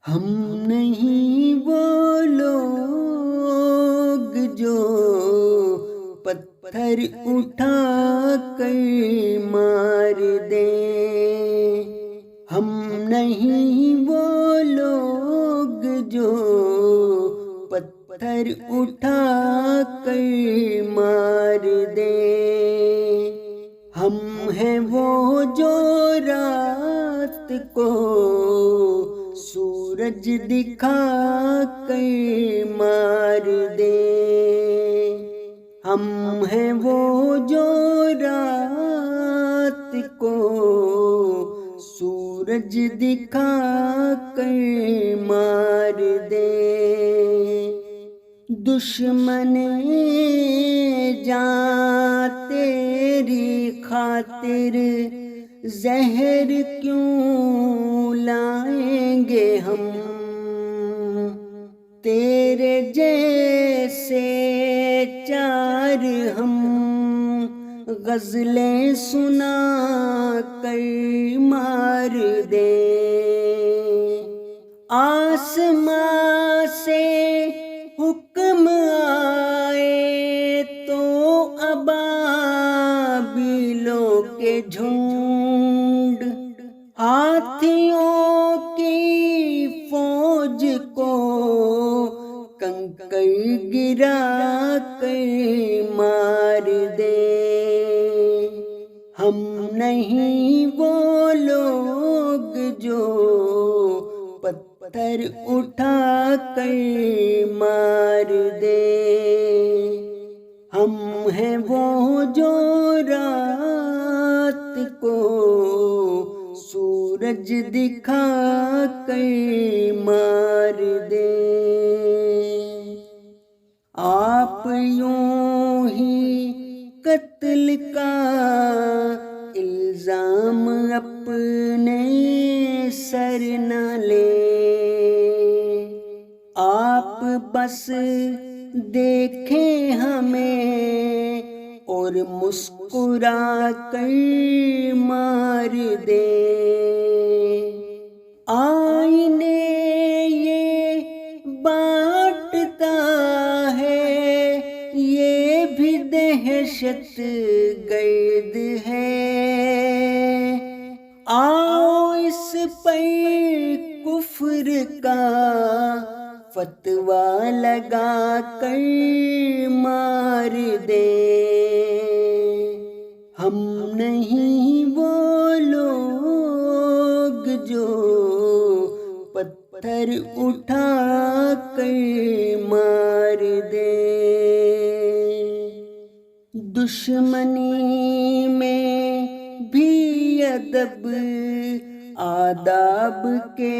ہم نہیں وہ لوگ جو پتھر اٹھا کر مار دیں، ہم نہیں وہ لوگ جو پتھر اٹھا کر مار دیں، ہم ہیں وہ جو رات کو سورج دکھا کر مار دیں، ہم ہیں وہ جو رات کو سورج دکھا کر مار دیں، دشمن جان تیری خاطر زہر کیوں لائیں گے ہم، تیرے جیسے چار ہم غزلیں سنا کر مار دیں، آسمان سے حکم آئے تو ابابیلوں کے جھنڈ ہاتھیوں کی فوج کو کنکر گرا کر مار دیں، ہم نہیں وہ لوگ جو پتھر اٹھا کر مار دیں، ہم ہیں وہ جو رات کو سورج دکھا کر مار دیں، آپ یوں ہی قتل کا الزام اپنے سر نہ لیں، آپ بس دیکھیں ہمیں اور مسکرا کر مار دیں، آئینے یہ بانٹتا ہے یہ بھی دہشت گرد ہے، آؤ اس پر کفر کا فتویٰ لگا کر مار دیں، ہم نہیں وہ لوگ جو پتھر اٹھا کر مار دیں، دشمنی میں بھی ادب آداب کے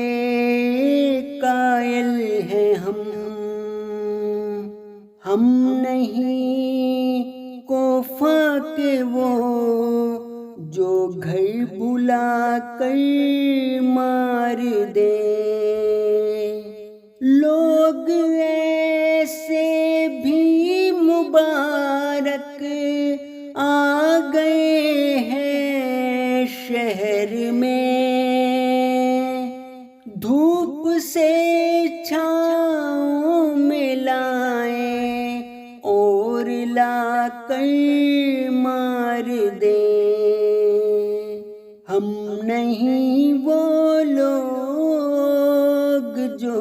قائل ہیں ہم نہیں کوفہ کے وہ جو گھر بلا کر مار دیں، لوگ ایسے بھی مبارک آ گئے ہیں شہر میں، دھوپ سے چھاؤں میں لائیں اور لا کر مار دیں، ہم نہیں وہ لوگ جو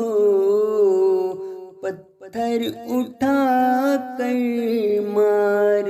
پتھر اٹھا کر مار